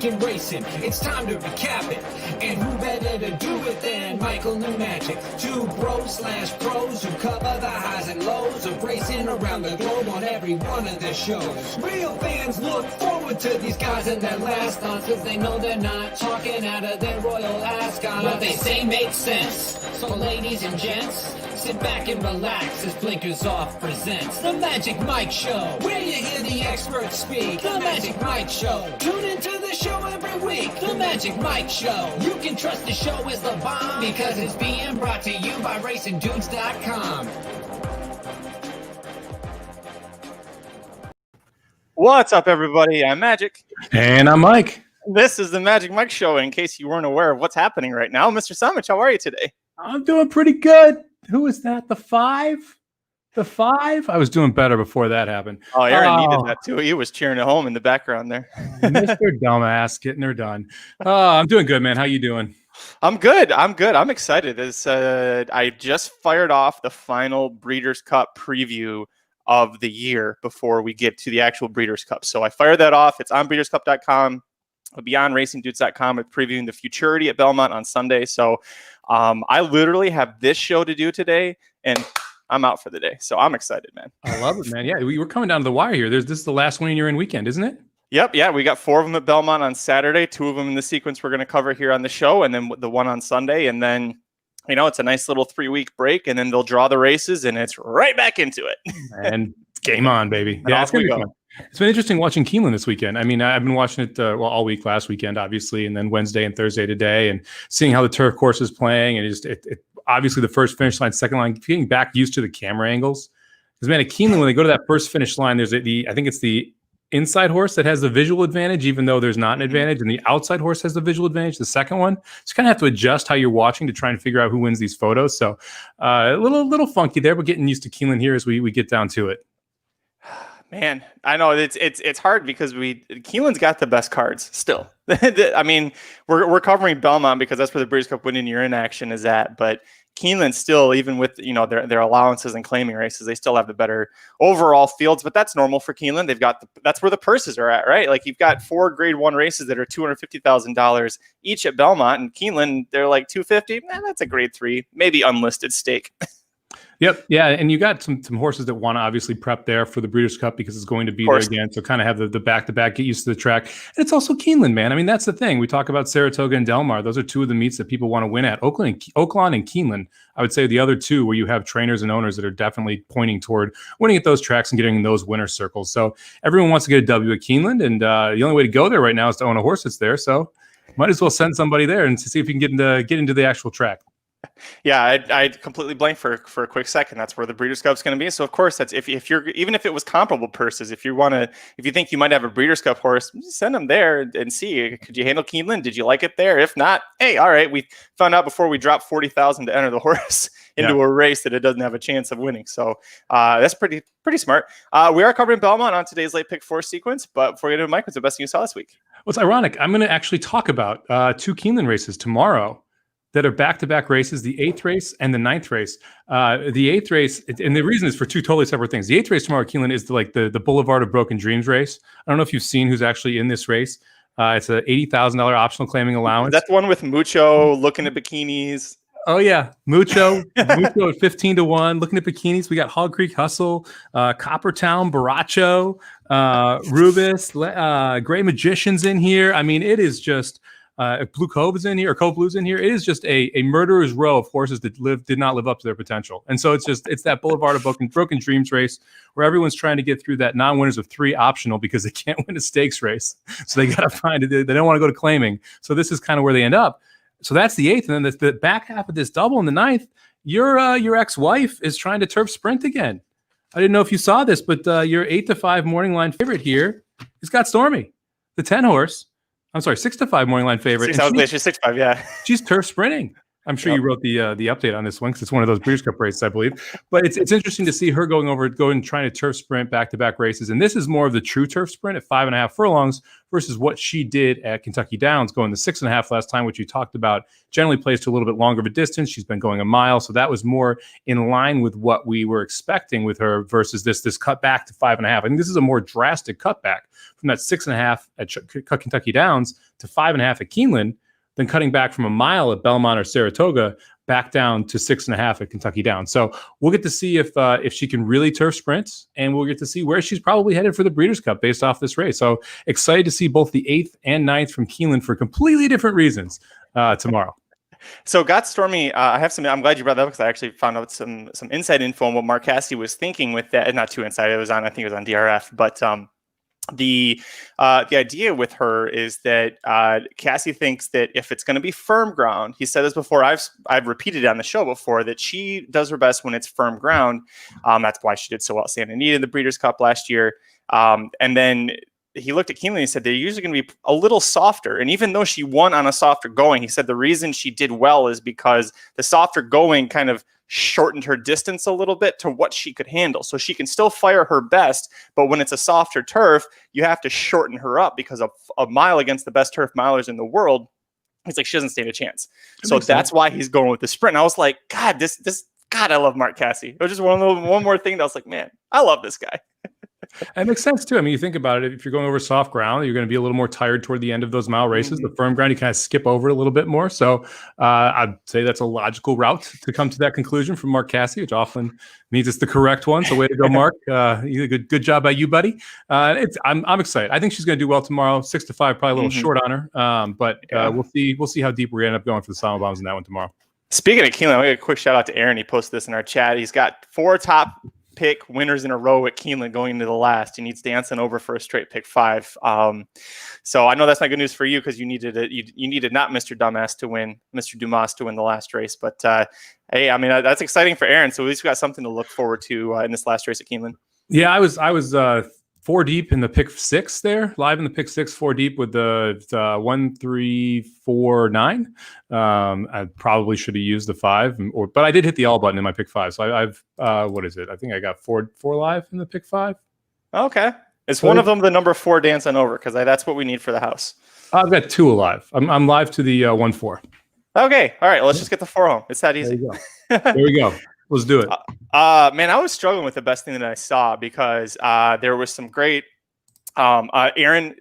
weekend racing. It's time to recap it. And who better to do it than Michael and Magic? Two bros/pros who cover the highs and lows of racing around the globe on every one of their shows. Real fans look forward to these guys and their last dance, cause they know they're not talking out of their royal ascot. What they say makes sense. So ladies and gents, sit back and relax as Blinkers Off presents The Magic Mike Show, where you hear the experts speak. The Magic Mike Show. Tune into the show every week. The Magic Mike Show. You can trust the show is the bomb because it's being brought to you by RacingDudes.com. What's up, everybody? I'm Magic. And I'm Mike. This is the Magic Mike Show. In case you weren't aware of what's happening right now, Mr. Samich, how are you today? I'm doing pretty good. Who is that? The five? The five? I was doing better before that happened. Oh, Aaron needed that too. He was cheering at home in the background there. Mr. Dumbass getting her done. I'm doing good, man. How you doing? I'm good. I'm excited. I just fired off the final Breeders' Cup preview of the year before we get to the actual Breeders' Cup. So I fired that off. It's on breederscup.com. It'll be on racingdudes.com. with previewing the Futurity at Belmont on Sunday. So I literally have this show to do today, and I'm out for the day. So I'm excited, man. I love it, man. Yeah, we're coming down to the wire here. This is the last one you're in weekend, isn't it? Yep. Yeah, we got 4 of them at Belmont on Saturday, 2 of them in the sequence we're going to cover here on the show, and then the one on Sunday. And then, you know, it's a nice little 3-week break, and then they'll draw the races, and it's right back into it. And game on, baby. Yeah, it's going to be fun. It's been interesting watching Keeneland this weekend. I mean, I've been watching it all week last weekend, obviously, and then Wednesday and Thursday today, and seeing how the turf course is playing, and it obviously the first finish line, second line, getting back used to the camera angles. Because man, at Keeneland, when they go to that first finish line, there's I think it's the inside horse that has the visual advantage, even though there's not an advantage, and the outside horse has the visual advantage. The second one, just kind of have to adjust how you're watching to try and figure out who wins these photos. So a little funky there, but getting used to Keeneland here as we get down to it. Man, I know it's hard because Keeneland's got the best cards still. I mean, we're covering Belmont because that's where the Breeders' Cup winning year in action is at. But Keeneland still, even with their allowances and claiming races, they still have the better overall fields. But that's normal for Keeneland. That's where the purses are at, right? Like you've got 4 Grade 1 races that are $250,000 each at Belmont, and Keeneland they're like $250,000. That's a Grade 3, maybe unlisted stake. Yep. Yeah. And you got some horses that want to obviously prep there for the Breeders' Cup because it's going to be there again. So kind of have the back-to-back, get used to the track. And it's also Keeneland, man. I mean, that's the thing. We talk about Saratoga and Del Mar. Those are 2 of the meets that people want to win at. Oaklawn and Keeneland, I would say the other 2 where you have trainers and owners that are definitely pointing toward winning at those tracks and getting in those winner circles. So everyone wants to get a W at Keeneland. And the only way to go there right now is to own a horse that's there. So might as well send somebody there and to see if you can get into the actual track. Yeah, I completely blanked for a quick second. That's where the Breeders' Cup's going to be. So of course, that's if you're even if it was comparable purses, if you think you might have a Breeders' Cup horse, send them there and see. Could you handle Keeneland? Did you like it there? If not, hey, all right. We found out before we dropped $40,000 to enter the horse into a race that it doesn't have a chance of winning. So that's pretty smart. We are covering Belmont on today's late pick 4 sequence. But before we get into Mike, what's the best thing you saw this week? Well, it's ironic. I'm going to actually talk about 2 Keeneland races tomorrow that are back-to-back races, the 8th race and the 9th race. The 8th race, and the reason is for 2 totally separate things. The 8th race tomorrow at Keeneland is the Boulevard of Broken Dreams race. I don't know if you've seen who's actually in this race. It's a $80,000 optional claiming allowance. That's the one with Mucho looking at bikinis. Oh, yeah. Mucho at 15-1. Looking at bikinis, we got Hog Creek Hustle, Coppertown, Baracho, Rubis, Gray Magician's in here. I mean, it is just... Blue Cove is in here, or Cove Blue's in here. It is just a murderer's row of horses that did not live up to their potential. And so it's that Boulevard of Broken Dreams race where everyone's trying to get through that non-winners of 3 optional because they can't win a stakes race. So they got to find it. They don't want to go to claiming. So this is kind of where they end up. So that's the 8th. And then the back half of this double in the 9th, your ex-wife is trying to turf sprint again. I didn't know if you saw this, but your 8-5 morning line favorite here is Got Stormy, the 10 horse. I'm sorry, 6-5 morning line favorite. She's 6-5, yeah. She's turf sprinting. I'm sure you wrote the update on this one because it's one of those Breeders' Cup races, I believe. But it's interesting to see her going and trying to turf sprint back-to-back races. And this is more of the true turf sprint at 5.5 furlongs versus what she did at Kentucky Downs, going the 6.5 last time, which you talked about. Generally plays to a little bit longer of a distance. She's been going a mile, so that was more in line with what we were expecting with her versus this cut back to 5.5. I think this is a more drastic cutback from that 6.5 at Kentucky Downs to 5.5 at Keeneland, then cutting back from a mile at Belmont or Saratoga back down to 6.5 at Kentucky Downs. So we'll get to see if she can really turf sprints, and we'll get to see where she's probably headed for the Breeders' Cup based off this race. So excited to see both the 8th and 9th from Keeneland for completely different reasons tomorrow. So got Stormy, I have some, I'm glad you brought that up because I actually found out some inside info on what Mark Cassidy was thinking with that. Not too inside, I think it was on DRF, but the idea with her is that Cassie thinks that if it's going to be firm ground, he said this before, I've repeated it on the show before, that she does her best when it's firm ground. That's why she did so well at Santa Anita in the Breeders' Cup last year. And then he looked at Keeneland and he said they're usually going to be a little softer. And even though she won on a softer going, he said the reason she did well is because the softer going kind of shortened her distance a little bit to what she could handle. So she can still fire her best, but when it's a softer turf, you have to shorten her up because a mile against the best turf milers in the world, it's like she doesn't stand a chance. So that's why he's going with the sprint. And I was like, God, God, I love Mark Cassidy. It was just one more thing that I was like, man, I love this guy. It makes sense too. I mean, you think about it, if you're going over soft ground, you're going to be a little more tired toward the end of those mile races. The firm ground, you kind of skip over it a little bit more. So I'd say that's a logical route to come to that conclusion from Mark Cassidy, which often means it's the correct one. So way to go, Mark. Good job by you, buddy. I'm excited. I think she's going to do well tomorrow. 6-5, probably a little short on her. But we'll see how deep we're going to end up going for the Silent Bombs in that one tomorrow. Speaking of Keeneland, I'll get a quick shout out to Aaron. He posted this in our chat. He's got 4 top pick winners in a row at Keeneland going into the last. He needs Danson over for a straight pick 5. So I know that's not good news for you because you needed it. You needed not Mr. Dumas to win the last race. But hey, I mean that's exciting for Aaron. So at least we got something to look forward to in this last race at Keeneland. Yeah, I was 4 deep in the pick 6 there, live in the pick 6, 4 deep with the 1, 3, 4, 9. I probably should have used the 5, but I did hit the all button in my pick 5. So I've what is it? I think I got 4 live in the pick 5. Okay, is one of them the number 4 dancing over? Because that's what we need for the house. I've got 2 alive. I'm live to the 1, 4. Okay, all right. Let's just get the 4 home. It's that easy. There we go. Let's do it. Man, I was struggling with the best thing that I saw because there was some great. Aaron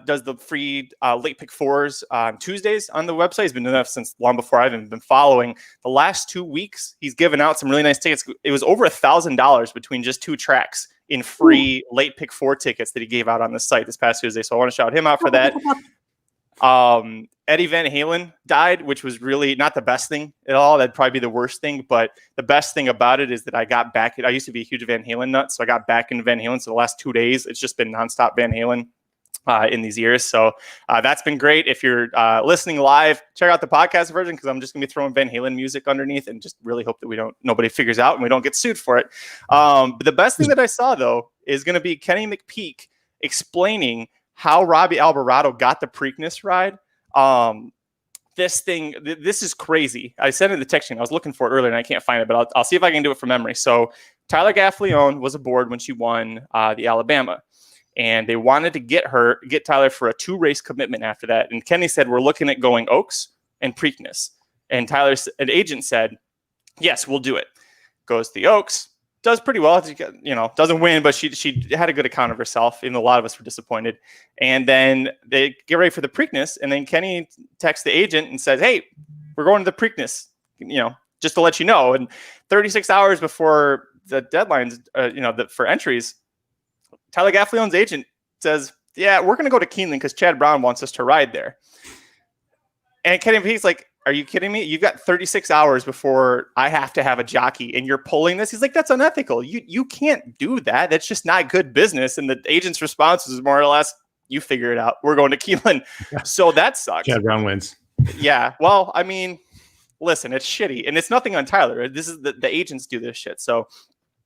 does the free late pick 4s on Tuesdays on the website. He's been doing that since long before I've even been following. The last 2 weeks, he's given out some really nice tickets. It was over $1,000 between just 2 tracks in free late pick 4 tickets that he gave out on the site this past Tuesday. So I want to shout him out for that. Eddie Van Halen died, which was really not the best thing at all. That'd probably be the worst thing. But the best thing about it is that I got back. I used to be a huge Van Halen nut, so I got back into Van Halen. So the last 2 days, it's just been nonstop Van Halen in these years. So that's been great. If you're listening live, check out the podcast version because I'm just going to be throwing Van Halen music underneath and just really hope that nobody figures out and we don't get sued for it. But the best thing that I saw, though, is going to be Kenny McPeak explaining how Robbie Alvarado got the Preakness ride. This is crazy. I sent it in the text chain. I was looking for it earlier and I can't find it, but I'll see if I can do it from memory. So Tyler Gaffleone was aboard when she won the Alabama, and they wanted to get Tyler for a 2-race commitment after that. And Kenny said, we're looking at going Oaks and Preakness. And Tyler's an agent said, yes, we'll do it. Goes to the Oaks. Does pretty well, doesn't win, but she had a good account of herself, even though a lot of us were disappointed. And then they get ready for the Preakness, and then Kenny texts the agent and says, hey, we're going to the Preakness, just to let you know. And 36 hours before the deadlines, for entries, Tyler Gaffleone's agent says, yeah, we're going to go to Keeneland because Chad Brown wants us to ride there. And Kenny McPeak's like, are you kidding me? You've got 36 hours before I have to have a jockey and you're pulling this. He's like, that's unethical. You can't do that. That's just not good business. And the agent's response was more or less, you figure it out. We're going to Keeneland. So that sucks. Chad Brown wins. Yeah. Well, I mean, listen, it's shitty. And it's nothing on Tyler. This is the agents do this shit. So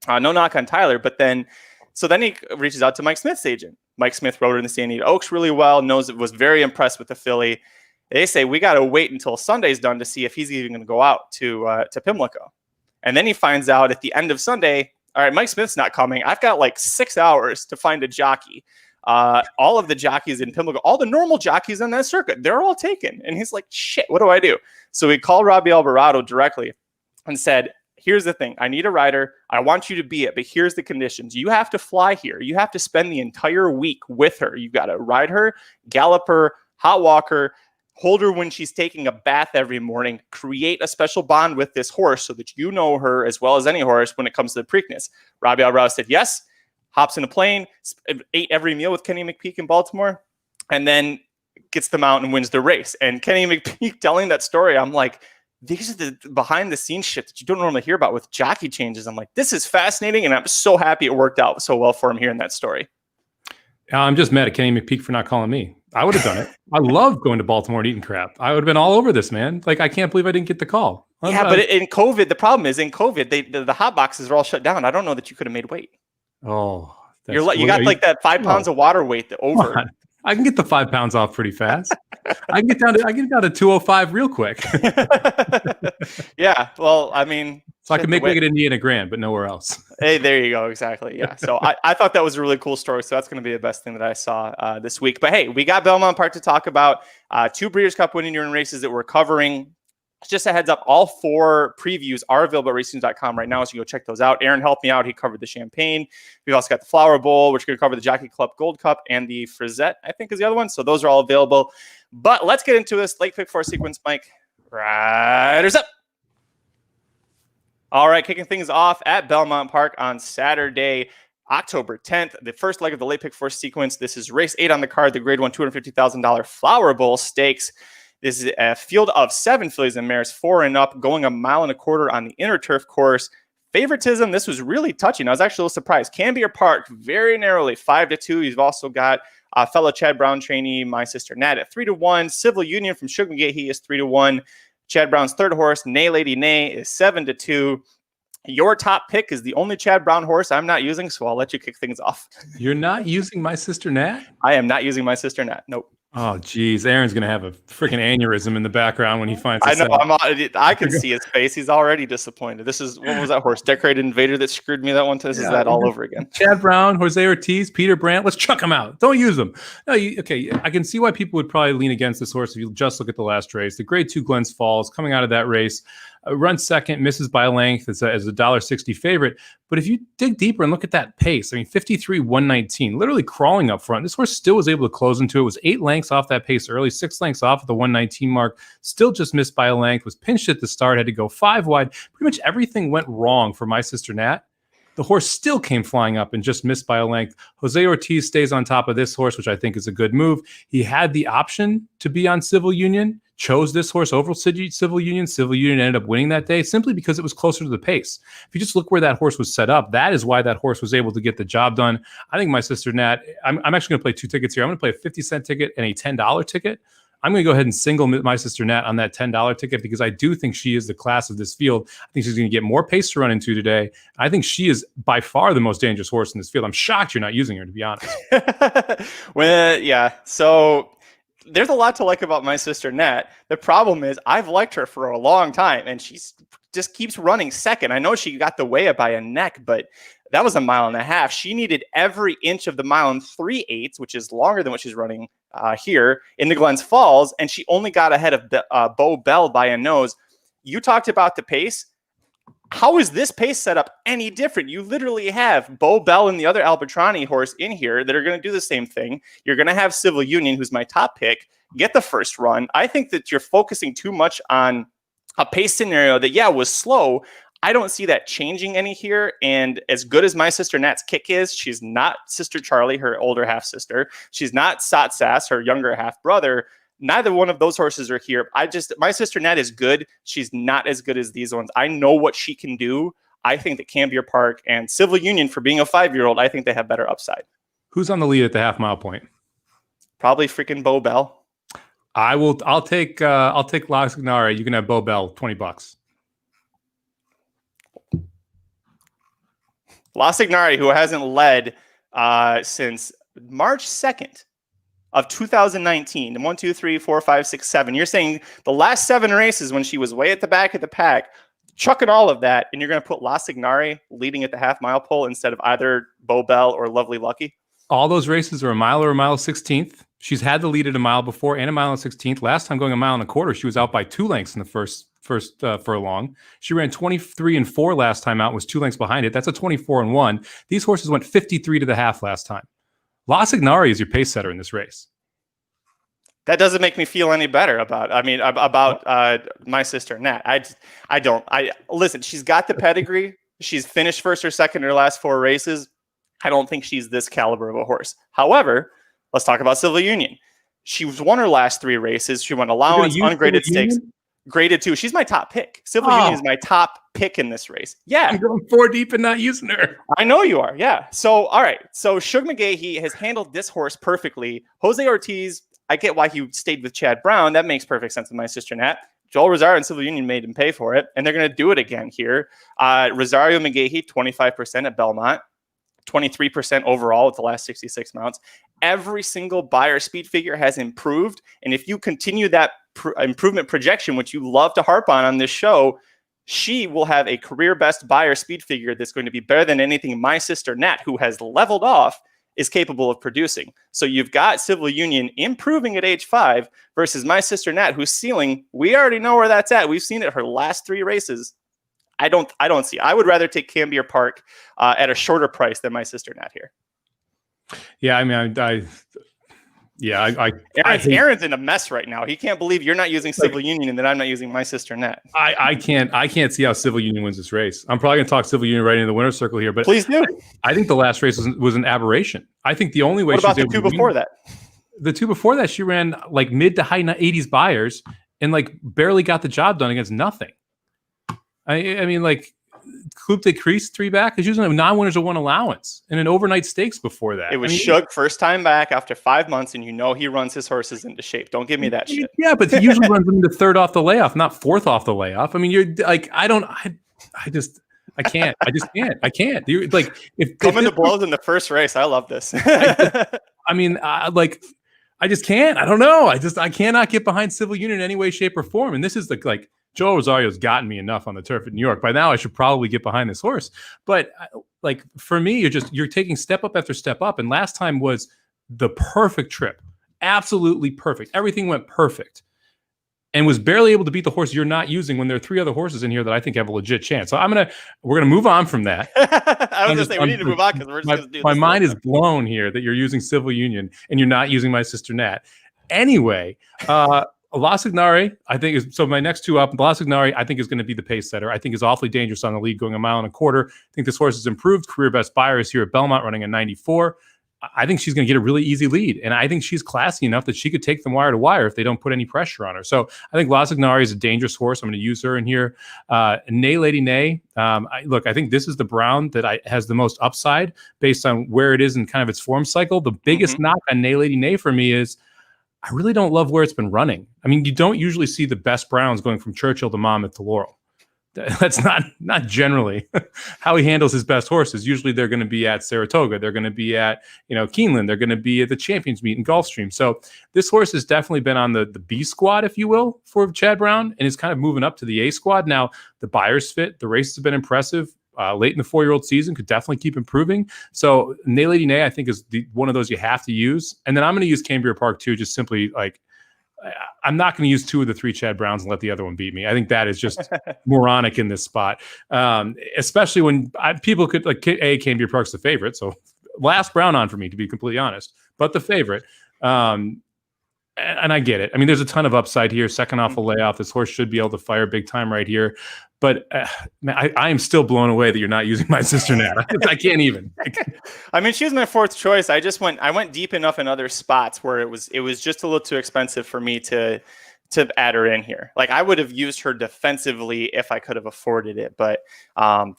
no knock on Tyler. But then he reaches out to Mike Smith's agent. Mike Smith rode her in the San Anita Oaks really well, was very impressed with the filly. They say, we got to wait until Sunday's done to see if he's even going to go out to Pimlico. And then he finds out at the end of Sunday, all right, Mike Smith's not coming. I've got like 6 hours to find a jockey. All of the jockeys in Pimlico, all the normal jockeys on that circuit, they're all taken. And he's like, shit, what do I do? So he called Robbie Alvarado directly and said, here's the thing. I need a rider. I want you to be it, but here's the conditions. You have to fly here. You have to spend the entire week with her. You got to ride her, gallop her, hot walk her, hold her when she's taking a bath every morning, create a special bond with this horse so that you know her as well as any horse when it comes to the Preakness. Robbie Alvarez said yes, hops in a plane, ate every meal with Kenny McPeak in Baltimore, and then gets the mount and wins the race. And Kenny McPeak telling that story, I'm like, these are the behind the scenes shit that you don't normally hear about with jockey changes. I'm like, this is fascinating. And I'm so happy it worked out so well for him hearing that story. I'm just mad at Kenny McPeak for not calling me. I would have done it. I love going to Baltimore and eating crap. I would have been all over this, man. Like, I can't believe I didn't get the call. Yeah, but in COVID, the problem is in COVID, the hot boxes are all shut down. I don't know that you could have made weight. Oh, you got like that 5 pounds of water weight that over. I can get the 5 pounds off pretty fast. I can get down to 205 real quick. Yeah, well, I mean, so I can make it Indiana Grand, but nowhere else. Hey, there you go. Exactly. Yeah. So I thought that was a really cool story. So that's going to be the best thing that I saw this week. But hey, we got Belmont Park to talk about. 2 Breeders' Cup winning urine races that we're covering. Just a heads up, all 4 previews are available at racing.com right now, so you go check those out. Aaron helped me out. He covered the Champagne. We've also got the Flower Bowl, which we're going to cover the Jockey Club Gold Cup, and the Frisette, I think, is the other one. So those are all available. But let's get into this late pick 4 sequence, Mike. Riders up. All right, kicking things off at Belmont Park on Saturday, October 10th, the first leg of the late pick 4 sequence. This is race 8 on the card, the grade 1 $250,000 Flower Bowl Stakes. This is a field of 7 fillies and mares, 4 and up, going 1.25 miles on the inner turf course. Favoritism, this was really touching. I was actually a little surprised. Cambier Park, very narrowly, 5-2. You've also got fellow Chad Brown trainee, My Sister Nat, at 3-1. Civil Union from Sugar McGee, he is 3-1. Chad Brown's third horse, Nay Lady Nay, is 7-2. Your top pick is the only Chad Brown horse I'm not using, so I'll let you kick things off. You're not using My Sister Nat? I am not using My Sister Nat. Nope. Oh, geez. Aaron's going to have a freaking aneurysm in the background when he finds this out. I can see his face. He's already disappointed. What was that horse? Decorated Invader that screwed me that one time? This is that all over again. Chad Brown, Jose Ortiz, Peter Brandt. Let's chuck them out. Don't use them. No, okay. I can see why people would probably lean against this horse if you just look at the last race. The grade 2 Glens Falls coming out of that race. Runs second, misses by a length as a $1.60 favorite. But if you dig deeper and look at that pace, I mean, 53-119, literally crawling up front. This horse still was able to close into it. Was 8 lengths off that pace early, 6 lengths off at the 119 mark. Still just missed by a length. Was pinched at the start. Had to go 5 wide. Pretty much everything went wrong for My Sister Nat. The horse still came flying up and just missed by a length. Jose Ortiz stays on top of this horse, which I think is a good move. He had the option to be on Civil Union, chose this horse over Civil Union. Civil Union ended up winning that day simply because it was closer to the pace. If you just look where that horse was set up, that is why that horse was able to get the job done. I think My Sister Nat, I'm actually going to play 2 tickets here. I'm going to play a 50-cent ticket and a $10 ticket. I'm going to go ahead and single My Sister Nat on that $10 ticket because I do think she is the class of this field. I think she's going to get more pace to run into today. I think she is by far the most dangerous horse in this field. I'm shocked you're not using her, to be honest. Well, yeah. So there's a lot to like about My Sister Nat. The problem is I've liked her for a long time, and she just keeps running second. I know she got the way up by a neck, but that was 1.5 miles. She needed every inch of the mile in 3/8, which is longer than what she's running here in the Glens Falls, and she only got ahead of Bo Bell by a nose. You talked about the pace. How is this pace setup any different? You literally have Bo Bell and the other Albertrani horse in here that are going to do the same thing. You're going to have Civil Union, who's my top pick, get the first run. I think that you're focusing too much on a pace scenario that, was slow. I don't see that changing any here. And as good as My Sister Nat's kick is, she's not Sister Charlie, her older half sister. She's not Sat Sass, her younger half brother. Neither one of those horses are here. My Sister Nat is good. She's not as good as these ones. I know what she can do. I think that Cambier Park and Civil Union, for being a 5-year-old, I think they have better upside. Who's on the lead at the half-mile point? Probably freaking Bo Bell. I'll take La Signare. You can have Bo Bell, $20. La Signare, who hasn't led since March 2nd of 2019. 1, 2, 3, 4, 5, 6, 7. You're saying the last 7 races when she was way at the back of the pack, chucking all of that, and you're going to put La Signare leading at the half-mile pole instead of either Bo Bell or Lovely Lucky? All those races are 1 mile or 1 mile 16th. She's had the lead at 1 mile before and 1 mile and 16th. Last time going 1.25 miles, she was out by 2 lengths in the first first furlong. She ran 23-4 last time out, was 2 lengths behind it. That's a 24-1. These horses went 53 to the half last time. La Signari is your pace setter in this race. That doesn't make me feel any better about my sister Nat. I don't. Listen. She's got the pedigree. She's finished first or second in her last 4 races. I don't think she's this caliber of a horse. However, let's talk about Silver Union. She's won her last 3 races. She won allowance, ungraded stakes, graded 2. She's my top pick. Silver Union is my top pick in this race. Yeah. I'm going 4 deep and not using her. I know you are. Yeah. So, all right. So Shug McGahee has handled this horse perfectly. Jose Ortiz, I get why he stayed with Chad Brown. That makes perfect sense with my sister Nat. Joel Rosario and Silver Union made him pay for it, and they're going to do it again here. Rosario McGahee, 25% at Belmont, 23% overall with the last 66 mounts. Every single buyer speed figure has improved, and if you continue that improvement projection, which you love to harp on this show, she will have a career best buyer speed figure that's going to be better than anything my sister Nat, who has leveled off, is capable of producing. So you've got Civil Union improving at age 5 versus my sister Nat, whose ceiling, we already know where that's at. We've seen it her last 3 races. I don't see. I would rather take Cambier Park at a shorter price than my sister Nat here. Yeah, I mean, Aaron's in a mess right now. He can't believe you're not using Civil Union and that I'm not using my sister Nat. I can't see how Civil Union wins this race. I'm probably going to talk Civil Union right into the winner's circle here, but please do. I think the last race was an aberration. I think the only way. What about the 2 before that? The 2 before that, she ran like mid to high 80s buyers and like barely got the job done against nothing. I mean, like Coupe de Crease 3 back is using non-winners of 1 allowance and an overnight stakes before that. It was Shug first time back after 5 months, and he runs his horses into shape. Don't give me that shit. Yeah, but he usually runs them into 3rd off the layoff, not 4th off the layoff. I mean, you're like, I can't. I can't. You're like, if coming to blows in the first race, I love this. I mean, I just can't. I don't know. I cannot get behind Civil Union in any way, shape, or form. And this is like Joel Rosario's gotten me enough on the turf at New York. By now, I should probably get behind this horse. But like for me, you're taking step up after step up. And last time was the perfect trip, absolutely perfect. Everything went perfect, and was barely able to beat the horse you're not using when there are 3 other horses in here that I think have a legit chance. So we're gonna move on from that. I was gonna say we need to move on because we're just gonna do this. My mind is blown here that you're using Civil Union and you're not using my sister Nat. Anyway, La Signari, I think is so. My next 2 up, La Signari, I think is going to be the pace setter. I think is awfully dangerous on the lead, going 1.25 miles. I think this horse has improved. Career best buyer is here at Belmont, running a 94. I think she's going to get a really easy lead, and I think she's classy enough that she could take them wire to wire if they don't put any pressure on her. So I think La Signari is a dangerous horse. I'm going to use her in here. Nay Lady Nay. I think this is the Brown that has the most upside based on where it is in kind of its form cycle. The biggest knock on Nay Lady Nay for me is I really don't love where it's been running. I mean, you don't usually see the best Browns going from Churchill to Monmouth to Laurel. That's not generally how he handles his best horses. Usually they're going to be at Saratoga. They're going to be at, Keeneland. They're going to be at the Champions Meet in Gulfstream. So this horse has definitely been on the B squad, if you will, for Chad Brown, and is kind of moving up to the A squad. Now, the buyer's fit. The races have been impressive. Late in the 4-year-old season, could definitely keep improving. So Nay Lady Nay, I think, is one of those you have to use. And then I'm going to use Cambier Park too, just simply like I'm not going to use 2 of the 3 Chad Browns and let the other one beat me. I think that is just moronic in this spot, especially when people could Cambier Park's the favorite. So last Brown on for me, to be completely honest, but the favorite. And I get it. I mean, there's a ton of upside here. Second off a layoff, this horse should be able to fire big time right here. But man, I am still blown away that you're not using my sister Nat. I can't even. I mean, she was my 4th choice. I went deep enough in other spots where it was just a little too expensive for me to add her in here. Like I would have used her defensively if I could have afforded it, but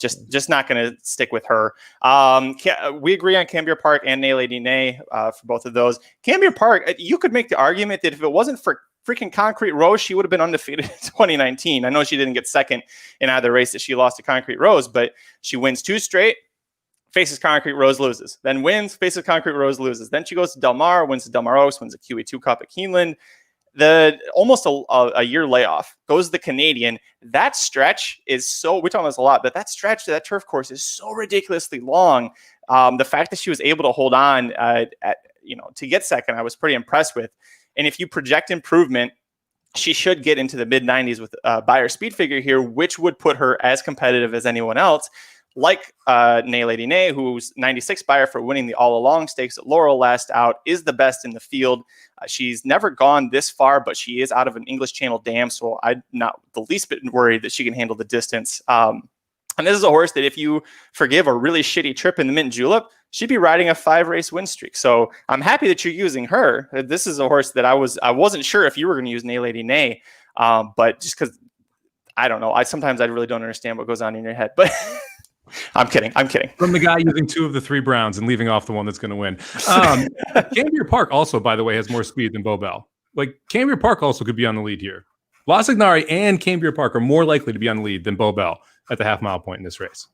just not going to stick with her. We agree on Cambier Park and Nay Lady Nay for both of those. Cambier Park, you could make the argument that if it wasn't for freaking Concrete Rose, she would have been undefeated in 2019. I know she didn't get second in either race that she lost to Concrete Rose, but she wins 2 straight, faces Concrete Rose, loses, then wins, faces Concrete Rose, loses. Then she goes to Del Mar, wins the Del Mar Oaks, wins the QE2 Cup at Keeneland. Almost a year layoff, goes the Canadian. That stretch is so, we talk about this a lot, but that stretch to that turf course is so ridiculously long. The fact that she was able to hold on to get second, I was pretty impressed with. And if you project improvement she should get into the mid 90s with by her speed figure here, which would put her as competitive as anyone else. Like Nay Lady Nay, who's 96 buyer for winning the All Along Stakes at Laurel last out, is the best in the field. She's never gone this far, but she is out of an English Channel dam, so I'm not the least bit worried that she can handle the distance. And this is a horse that if you forgive a really shitty trip in the Mint Julep, she'd be riding a 5-race win streak. So I'm happy that you're using her. This is a horse that I wasn't sure if you were going to use Nay Lady Nay, but just because I don't know, sometimes I really don't understand what goes on in your head, but. I'm kidding. From the guy using 2 of the 3 Browns and leaving off the one that's going to win. Cambria Park also, by the way, has more speed than Bobel. Like Cambria Park also could be on the lead here. La Signari and Cambria Park are more likely to be on the lead than Bobel at the half-mile point in this race.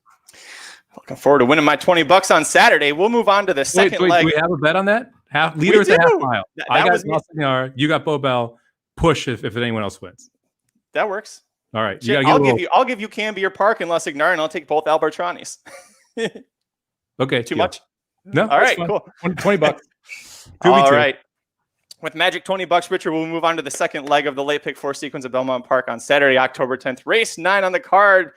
Looking forward to winning my $20 on Saturday. We'll move on to the second leg. Do we have a bet on that? Leader at the half mile. I got La Signari. You got Bobel. Push if anyone else wins. That works. All right. I'll give you Cambria Park and La Signari, and I'll take both Albertranis. Okay. Too much? No. All right, cool. $20. All right. With magic $20, Richard, we'll move on to the second leg of the late pick 4 sequence of Belmont Park on Saturday, October 10th. Race 9 on the card.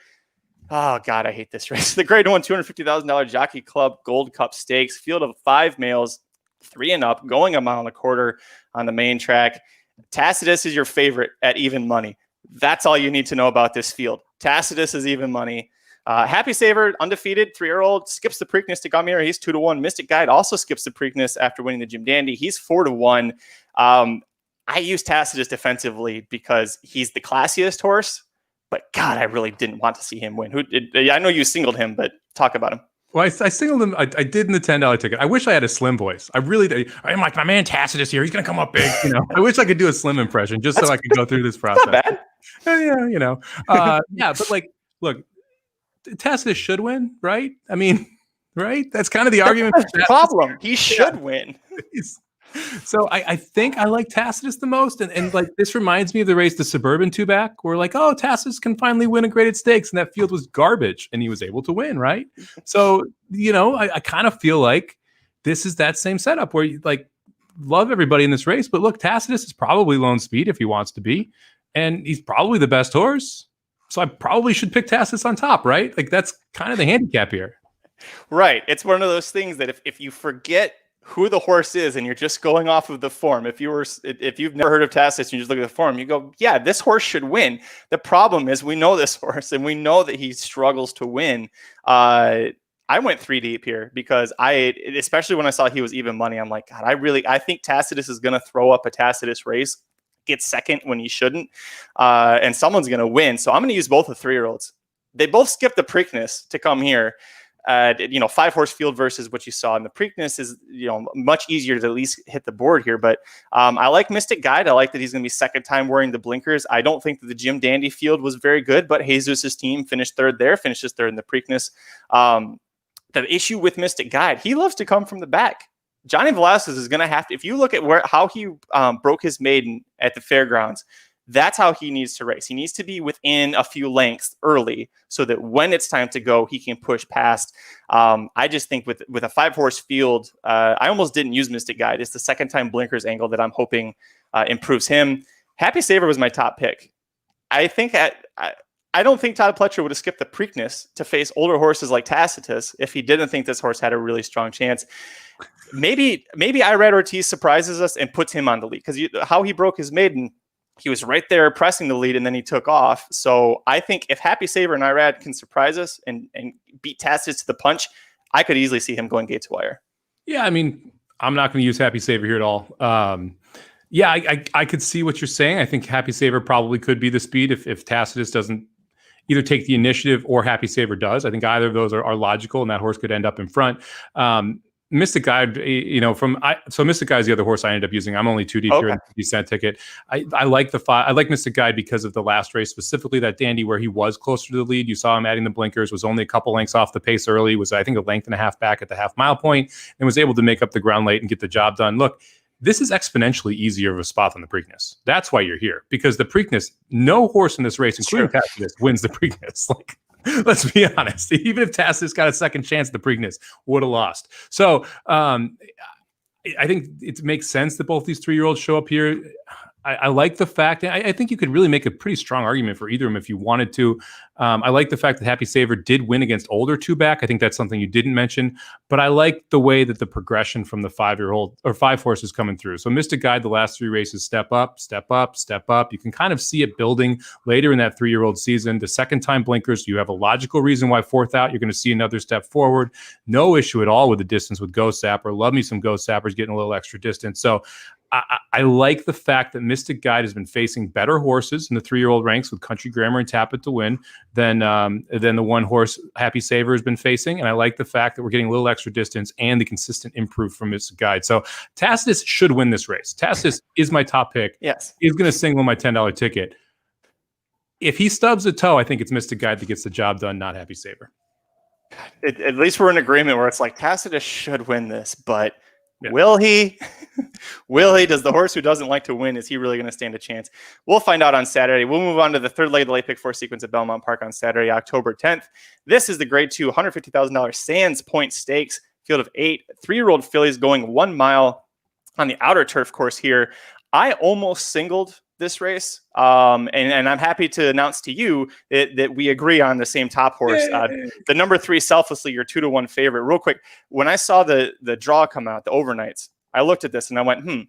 Oh, God, I hate this race. The Grade 1 $250,000 Jockey Club Gold Cup Stakes. Field of 5 males, 3 and up, going 1.25 miles on the main track. Tacitus is your favorite at even money. That's all you need to know about this field. Tacitus is even money. Happy Saver, undefeated, 3-year-old, skips the Preakness to Gamir. He's 2-1. Mystic Guide also skips the Preakness after winning the Jim Dandy. He's 4-1. I use Tacitus defensively because he's the classiest horse. But God, I really didn't want to see him win. I know you singled him, but talk about him. Well, I singled him. I did in the $10 ticket. I wish I had a slim voice. I really did. I'm like, my man Tacitus here. He's going to come up big. I wish I could do a slim impression just so I could go through this process. Not bad. Yeah, but like, look, Tacitus should win, right? I mean, right? That's kind of the argument. That's the problem. He should win. So I think I like Tacitus the most. And like, this reminds me of the race, the Suburban 2-back, where like, oh, Tacitus can finally win a graded stakes. And that field was garbage and he was able to win, right? So, I kind of feel like this is that same setup where you like love everybody in this race. But look, Tacitus is probably lone speed if he wants to be. And he's probably the best horse. So I probably should pick Tacitus on top, right? Like that's kind of the handicap here. Right. It's one of those things that if you forget who the horse is and you're just going off of the form, if you've never heard of Tacitus and you just look at the form, you go, yeah, this horse should win. The problem is we know this horse and we know that he struggles to win. I went 3 deep here because especially when I saw he was even money, I'm like, God, I think Tacitus is going to throw up a Tacitus race, get second when he shouldn't, and someone's going to win. So I'm going to use both the 3-year-olds. They both skipped the Preakness to come here. 5-horse field versus what you saw in the Preakness is, much easier to at least hit the board here. But I like Mystic Guide. I like that he's going to be second time wearing the blinkers. I don't think that the Jim Dandy field was very good, but Jesus's team finished third there, finishes third in the Preakness. The issue with Mystic Guide, he loves to come from the back. Johnny Velasquez is going to have to, if you look at how he broke his maiden at the fairgrounds, that's how he needs to race. He needs to be within a few lengths early so that when it's time to go, he can push past. I just think with a 5-horse field, I almost didn't use Mystic Guide. It's the second time blinkers angle that I'm hoping improves him. Happy Saver was my top pick. I don't think Todd Pletcher would have skipped the Preakness to face older horses like Tacitus if he didn't think this horse had a really strong chance. Maybe Irad Ortiz surprises us and puts him on the lead because how he broke his maiden, he was right there pressing the lead and then he took off. So I think if Happy Saver and Irad can surprise us and beat Tacitus to the punch, I could easily see him going gate to wire. Yeah, I mean, I'm not going to use Happy Saver here at all. I could see what you're saying. I think Happy Saver probably could be the speed if Tacitus doesn't either take the initiative or Happy Saver does. I think either of those are logical and that horse could end up in front. Mystic Guide, so Mystic Guide is the other horse I ended up using. I'm only 2 deep here in the 50-cent ticket. I like the 5. I like Mystic Guide because of the last race, specifically that Dandy where he was closer to the lead. You saw him adding the blinkers, was only a couple lengths off the pace early, was I think a length and a half back at the half-mile point, and was able to make up the ground late and get the job done. Look, this is exponentially easier of a spot than the Preakness. That's why you're here, because the Preakness, no horse in this race, including Tacitus, wins the Preakness. Like, let's be honest. Even if Tacitus got a second chance, the Preakness would have lost. So I think it makes sense that both these 3-year-olds show up here. I like the fact that I think you could really make a pretty strong argument for either of them if you wanted to. I like the fact that Happy Saver did win against older two back. I think that's something you didn't mention, but I like the way that the progression from the 5-year-old or 5 horses coming through. So Mystic Guide, the last 3 races, step up, step up, step up. You can kind of see it building later in that 3-year-old season. The second time blinkers, you have a logical reason why fourth out, you're going to see another step forward. No issue at all with the distance with Ghost Sapper. Love me some Ghost Sappers getting a little extra distance. So I like the fact that Mystic Guide has been facing better horses in the 3-year-old ranks with Country Grammar and Tapit to Win than the one horse Happy Saver has been facing. And I like the fact that we're getting a little extra distance and the consistent improve from Mystic Guide. So Tacitus should win this race. Tacitus is my top pick. Yes. He's going to single my $10 ticket. If he stubs a toe, I think it's Mystic Guide that gets the job done, not Happy Saver. At least we're in agreement where it's like Tacitus should win this, but yeah. Will he? Will he? Does the horse who doesn't like to win, is he really going to stand a chance? We'll find out on Saturday. We'll move on to the third leg of the late pick 4 sequence at Belmont Park on Saturday, October 10th. This is the grade 2, $150,000 Sands Point Stakes, field of 8 3-year-old fillies going 1 mile on the outer turf course here. I almost singled this race, and I'm happy to announce to you that we agree on the same top horse. The number 3, Selflessly, your 2-to-1 favorite. Real quick, when I saw the draw come out, the overnights, I looked at this and I went,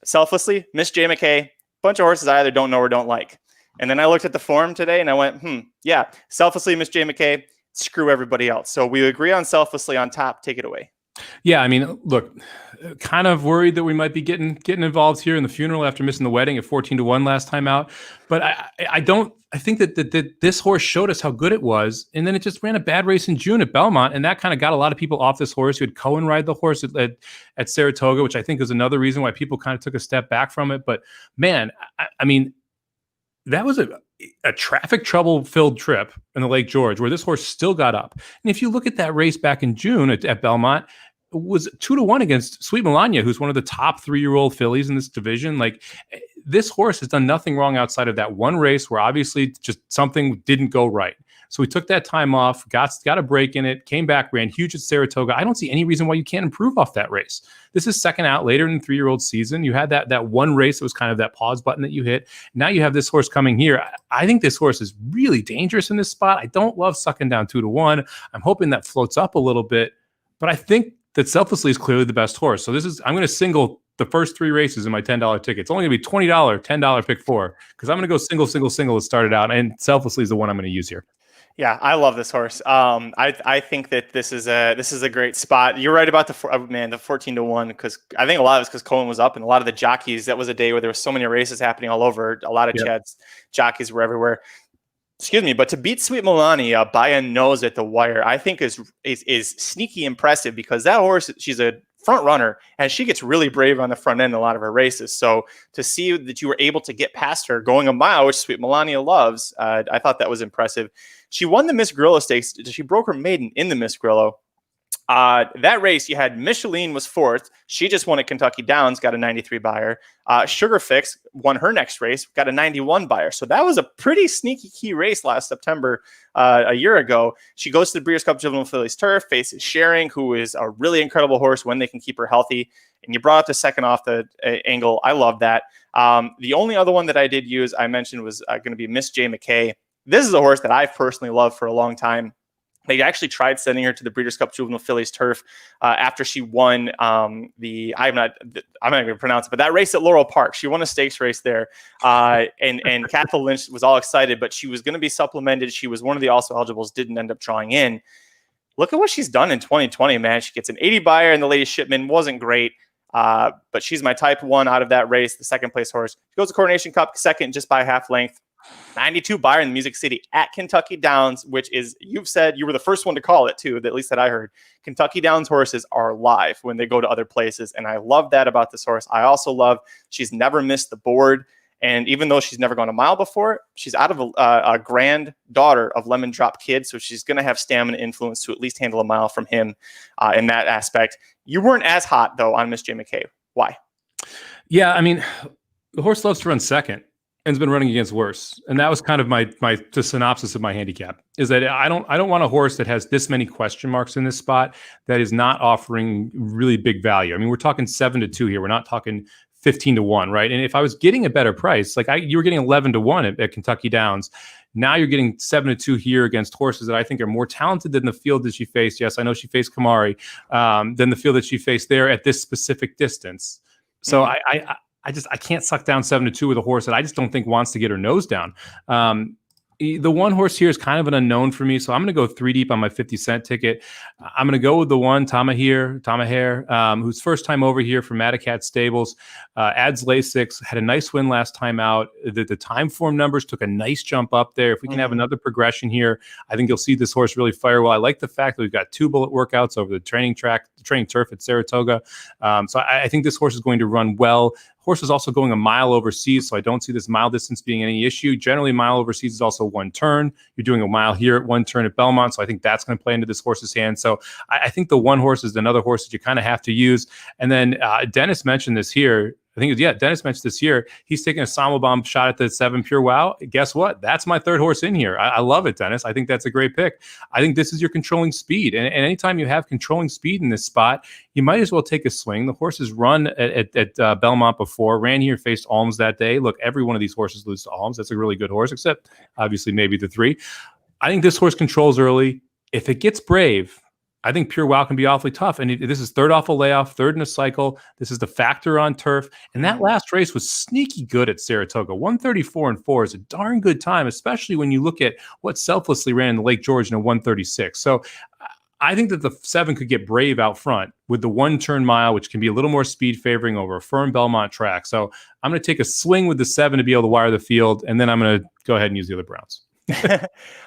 Selflessly, Miss J. McKay, bunch of horses I either don't know or don't like. And then I looked at the form today and I went, yeah, Selflessly, Miss J. McKay, screw everybody else. So we agree on Selflessly on top. Take it away. Yeah, I mean, look, kind of worried that we might be getting involved here in the funeral after missing the wedding at 14-1 last time out. But I think that this horse showed us how good it was, and then it just ran a bad race in June at Belmont, and that kind of got a lot of people off this horse. You had Cohen ride the horse at Saratoga, which I think is another reason why people kind of took a step back from it. But man, I mean, that was a traffic trouble filled trip in the Lake George where this horse still got up. And if you look at that race back in June at Belmont, it was 2-1 against Sweet Milani, who's one of the top 3-year-old fillies in this division. Like, this horse has done nothing wrong outside of that one race where obviously just something didn't go right. So we took that time off, got a break in it, came back, ran huge at Saratoga. I don't see any reason why you can't improve off that race. This is second out later in the 3-year-old season. You had that one race that was kind of that pause button that you hit. Now you have this horse coming here. I think this horse is really dangerous in this spot. I don't love sucking down 2-1. I'm hoping that floats up a little bit, but I think that Selflessly is clearly the best horse. So I'm going to single the first 3 races in my $10 ticket. It's only going to be $20, $10 pick 4, because I'm going to go single to start it out, and Selflessly is the one I'm going to use here. Yeah, I love this horse. I think that this is a great spot. You're right about the 14-1, because I think a lot of it's because Cohen was up, and a lot of the jockeys. That was a day where there were so many races happening all over. A lot of Chad's jockeys were everywhere. Excuse me, but to beat Sweet Milani by a nose at the wire, I think is sneaky impressive, because that horse, she's a front runner and she gets really brave on the front end in a lot of her races. So to see that you were able to get past her going a mile, which Sweet Milani loves, I thought that was impressive. She won the Miss Grillo Stakes. She broke her maiden in the Miss Grillo. That race, you had Micheline was 4th. She just won at Kentucky Downs, got a 93 buyer. Sugar Fix won her next race, got a 91 buyer. So that was a pretty sneaky key race last September, a year ago. She goes to the Breeders' Cup Juvenile Fillies Turf, faces Sharing, who is a really incredible horse when they can keep her healthy. And you brought up the second off the angle. I love that. The only other one that I did use, I mentioned, was going to be Miss J. McKay. This is a horse that I've personally loved for a long time. They actually tried sending her to the Breeders' Cup Juvenile Fillies Turf after she won I'm not going to pronounce it, but that race at Laurel Park. She won a stakes race there, and Kathleen Lynch was all excited, but she was going to be supplemented. She was one of the also eligibles, didn't end up drawing in. Look at what she's done in 2020, man. She gets an 80 buyer, and the Lady Shipman wasn't great, but she's my type 1 out of that race, the second place horse. She goes to Coronation Cup second just by half length. 92 buyer in the Music City at Kentucky Downs, which is, you've said, you were the first one to call it too, at least that I heard. Kentucky Downs horses are live when they go to other places, and I love that about this horse. I also love she's never missed the board, and even though she's never gone a mile before, she's out of a granddaughter of Lemon Drop Kid, so she's going to have stamina influence to at least handle a mile from him in that aspect. You weren't as hot, though, on Miss J. McKay. Why? Yeah, I mean, the horse loves to run second and has been running against worse. And that was kind of the synopsis of my handicap, is that I don't want a horse that has this many question marks in this spot that is not offering really big value. I mean, we're talking 7-2 here. We're not talking 15-1, right? And if I was getting a better price, like you were getting 11-1 at Kentucky Downs. Now you're getting 7-2 here against horses that I think are more talented than the field that she faced. Yes, I know she faced Kamari, than the field that she faced there at this specific distance. So I can't suck down 7-2 with a horse that I just don't think wants to get her nose down. The one horse here is kind of an unknown for me, so I'm going to go 3 deep on my 50-cent ticket. I'm going to go with the one, Tama Hare, who's first time over here from Madacat Stables, adds Lasix, had a nice win last time out. The time form numbers took a nice jump up there. If we can have another progression here, I think you'll see this horse really fire well. I like the fact that we've got 2 bullet workouts over the training turf at Saratoga. So I think this horse is going to run well. Horse is also going a mile overseas, so I don't see this mile distance being any issue. Generally, mile overseas is also 1 turn. You're doing a mile here at 1 turn at Belmont, so I think that's going to play into this horse's hand. So I think the one horse is another horse that you kind of have to use. And then Dennis mentioned this here. Dennis mentioned this here. He's taking a Sammelbaum shot at the 7 Pure Wow. Guess what? That's my third horse in here. I love it, Dennis. I think that's a great pick. I think this is your controlling speed. And anytime you have controlling speed in this spot, you might as well take a swing. The horse has run at Belmont before, ran here, faced Alms that day. Look, every one of these horses lose to Alms. That's a really good horse, except obviously maybe the 3. I think this horse controls early. If it gets brave, I think Pure Wow can be awfully tough. And this is third off a layoff, third in a cycle. This is the factor on turf. And that last race was sneaky good at Saratoga. 134-4 is a darn good time, especially when you look at what Selflessly ran in the Lake George in a 136. So I think that the 7 could get brave out front with the 1 turn mile, which can be a little more speed favoring over a firm Belmont track. So I'm going to take a swing with the 7 to be able to wire the field. And then I'm going to go ahead and use the other Browns.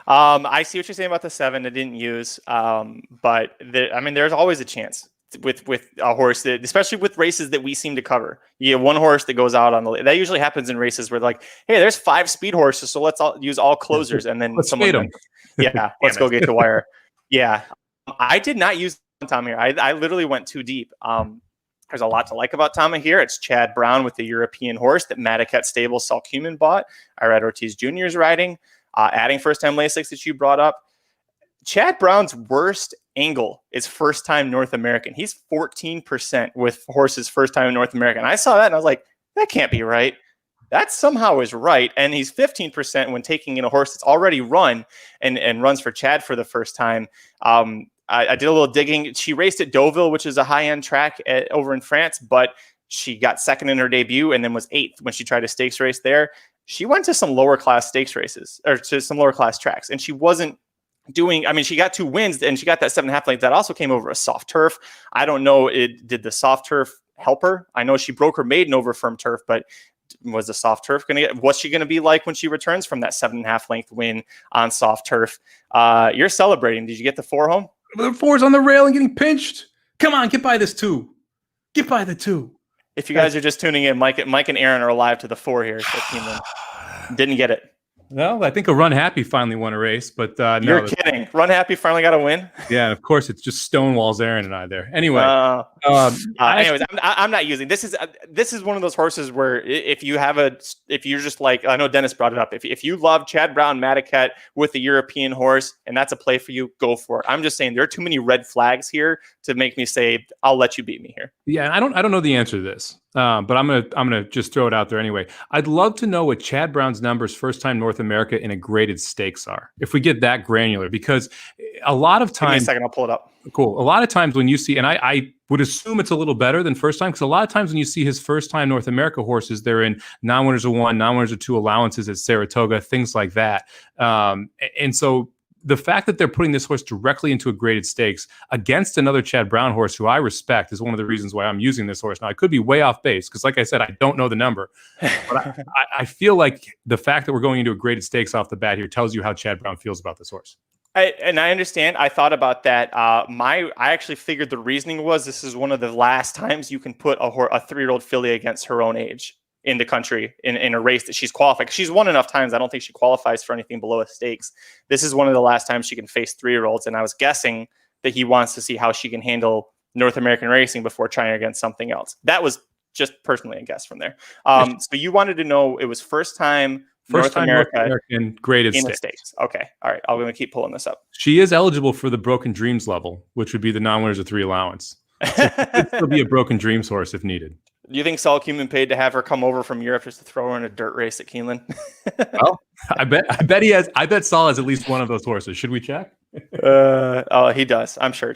I see what you're saying about the 7 I didn't use, but there's always a chance with a horse that, especially with races that we seem to cover. You get one horse that goes out on that usually happens in races where like, hey, there's 5 speed horses, so let's use all closers, and then let's fade them. Let's go get the wire. Yeah, I did not use Tom here. I literally went too deep. There's a lot to like about Tama here. It's Chad Brown with the European horse that Madacat Stable Saul Cumin bought. Irad Ortiz Jr. is riding. Adding first-time Lasix that you brought up. Chad Brown's worst angle is first-time North American. He's 14% with horses first-time North American. I saw that and I was like, that can't be right. That somehow is right. And he's 15% when taking in a horse that's already run and runs for Chad for the first time. I did a little digging. She raced at Deauville, which is a high-end track over in France, but she got second in her debut and then was 8th when she tried a stakes race there. She went to some lower class stakes races or to some lower class tracks, and she wasn't doing, she got 2 wins and she got that 7.5 length that also came over a soft turf. I don't know. Did the soft turf help her? I know she broke her maiden over firm turf, but was the soft turf what's she going to be like when she returns from that 7.5 length win on soft turf? You're celebrating. Did you get the 4 home? The 4's on the rail and getting pinched. Come on, get by this 2. Get by the 2. If you guys are just tuning in, Mike and Aaron are alive to the 4 here. So didn't get it. Well, I think a Run Happy finally won a race, but you're kidding. Run Happy finally got a win. Yeah, and of course it's just Stonewalls Aaron and I there. Anyway, anyways, I'm not using this. Is one of those horses where if you're just like, I know Dennis brought it up. If you love Chad Brown Madacat with the European horse and that's a play for you, go for it. I'm just saying there are too many red flags here to make me say I'll let you beat me here. Yeah, I don't know the answer to this. But I'm gonna just throw it out there anyway. I'd love to know what Chad Brown's numbers first time North America in a graded stakes are, if we get that granular, because a lot of times. Give me a second, I'll pull it up. Cool. A lot of times when you see, and I would assume it's a little better than first time, because a lot of times when you see his first time North America horses, they're in non-winners of 1, non-winners of 2 allowances at Saratoga, things like that. And so the fact that they're putting this horse directly into a graded stakes against another Chad Brown horse who I respect is one of the reasons why I'm using this horse. Now, I could be way off base because, like I said, I don't know the number. But I feel like the fact that we're going into a graded stakes off the bat here tells you how Chad Brown feels about this horse. I understand. I thought about that. I actually figured the reasoning was this is one of the last times you can put a 3-year-old filly against her own age in the country in a race that she's qualified. She's won enough times. I don't think she qualifies for anything below a stakes. This is one of the last times she can face 3-year-olds. And I was guessing that he wants to see how she can handle North American racing before trying against something else. That was just personally a guess from there. So you wanted to know it was first time North American graded in stakes. Okay. All right. I'm going to keep pulling this up. She is eligible for the Broken Dreams level, which would be the non-winners of 3 allowance. So it could still be a Broken Dreams horse if needed. Do you think Saul Cumin paid to have her come over from Europe just to throw her in a dirt race at Keeneland? Well, I bet he has. I bet Saul has at least one of those horses. Should we check? Oh, he does. I'm sure.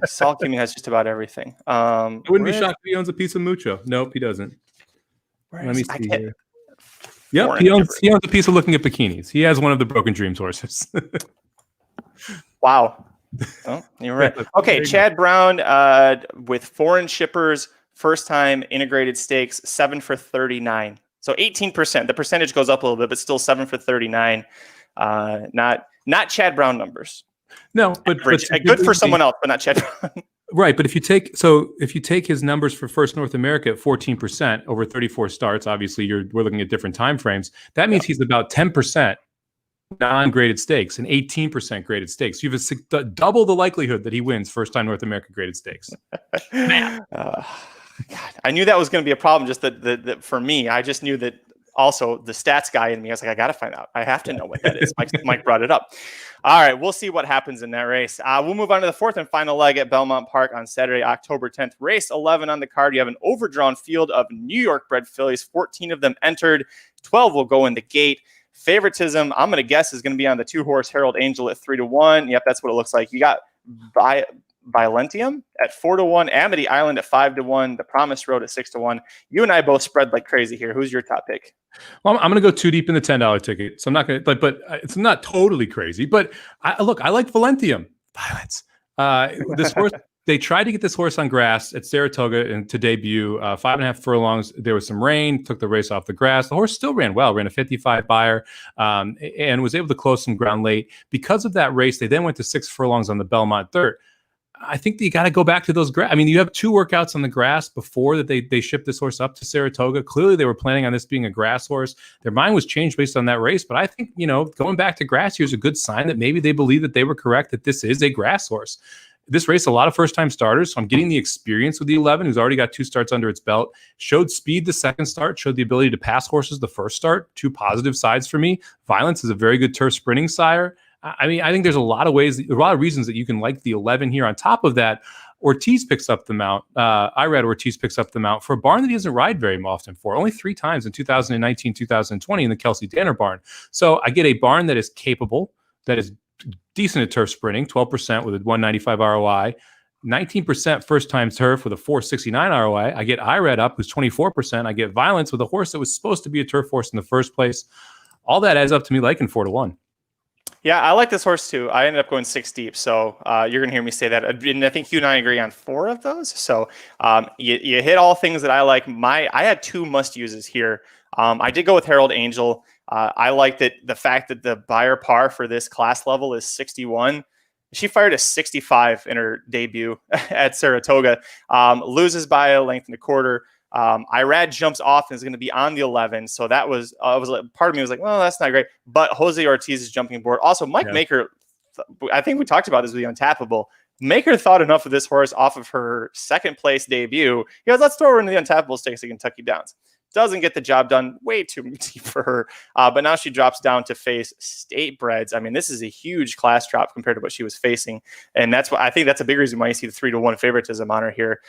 Saul Cumin has just about everything. I wouldn't be shocked if he owns a piece of Mucho. Nope, he doesn't. Let me see here. Yep, he owns a piece of Looking at Bikinis. He has one of the Broken Dreams horses. Wow. Oh, you're right. Okay, Chad Brown with foreign shippers, first time integrated stakes, 7 for 39. So 18%. The percentage goes up a little bit, but still 7 for 39. Not Chad Brown numbers. No, but good for someone else, but not Chad Brown. Right, but if you take his numbers for First North America at 14% over 34 starts, obviously we're looking at different time frames. That means he's about 10% non-graded stakes and 18% graded stakes. You have double the likelihood that he wins first time North American graded stakes. Man. God, I knew that was going to be a problem. Just that for me, I just knew that. Also, the stats guy in me, I was like, I got to find out. I have to know what that is. Mike brought it up. All right, we'll see what happens in that race. We'll move on to the fourth and final leg at Belmont Park on Saturday, October 10th. Race 11 on the card. You have an overdrawn field of New York bred fillies. 14 of them entered. 12 will go in the gate. Favoritism, I'm going to guess, is going to be on the 2-horse Herald Angel at 3-1. Yep, that's what it looks like. You got Violentium at 4-1, Amity Island at 5-1, The Promised Road at 6-1. You and I both spread like crazy here. Who's your top pick? Well, I'm going to go too deep in the $10 ticket, so I'm not going to. But it's not totally crazy. But I like Valentium. Violence. This horse. They tried to get this horse on grass at Saratoga and to debut. 5.5 furlongs. There was some rain. Took the race off the grass. The horse still ran well. Ran a 55 buyer and was able to close some ground late. Because of that race, they then went to 6 furlongs on the Belmont Dirt. I think that you got to go back to those grass. I mean, you have 2 workouts on the grass before that they shipped this horse up to Saratoga. Clearly, they were planning on this being a grass horse. Their mind was changed based on that race. But I think, going back to grass here is a good sign that maybe they believe that they were correct, that this is a grass horse. This race, a lot of first-time starters. So I'm getting the experience with the 11, who's already got 2 starts under its belt. Showed speed the second start. Showed the ability to pass horses the first start. 2 positive sides for me. Violence is a very good turf sprinting sire. I mean, I think there's a lot of reasons that you can like the 11 here. On top of that, Ortiz picks up the mount. Ortiz picks up the mount for a barn that he doesn't ride very often for. Only 3 times in 2019, 2020 in the Kelsey Danner barn. So I get a barn that is capable, that is decent at turf sprinting, 12% with a 195 ROI, 19% first-time turf with a 469 ROI. I get IRAD up, who's 24%. I get Violence with a horse that was supposed to be a turf horse in the first place. All that adds up to me liking 4-1. Yeah, I like this horse too. I ended up going 6 deep, so you're going to hear me say that. And I think you and I agree on 4 of those. So you hit all things that I like. I had 2 must-uses here. I did go with Herald Angel. I like that the fact that the buyer par for this class level is 61. She fired a 65 in her debut at Saratoga. Loses by a length and a quarter. Irad jumps off and is going to be on the 11. So that was part of me was like, well, that's not great. But Jose Ortiz is jumping aboard. Also, Mike Maker, I think we talked about this with the Untappable. Maker thought enough of this horse off of her second place debut. He goes, let's throw her into the Untappable stakes at Kentucky Downs. Doesn't get the job done, way too deep for her. But now she drops down to face state breds. I mean, this is a huge class drop compared to what she was facing. And that's why I think that's a big reason why you see the 3-1 favoritism on her here.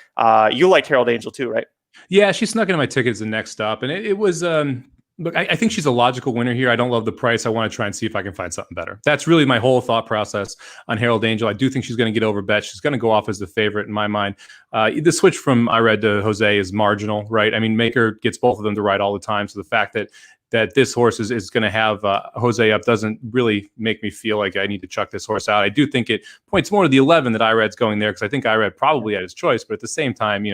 You liked Herald Angel too, right? Yeah, she snuck into my tickets the next stop. And it was, look, I think she's a logical winner here. I don't love the price. I want to try and see if I can find something better. That's really my whole thought process on Herald Angel. I do think she's going to get over bet. She's going to go off as the favorite in my mind. The switch from Irad to Jose is marginal, right? I mean, Maker gets both of them to ride all the time. So the fact that this horse is going to have Jose up doesn't really make me feel like I need to chuck this horse out. I do think it points more to the 11 that Irad's going there, because I think Irad probably had his choice. But at the same time,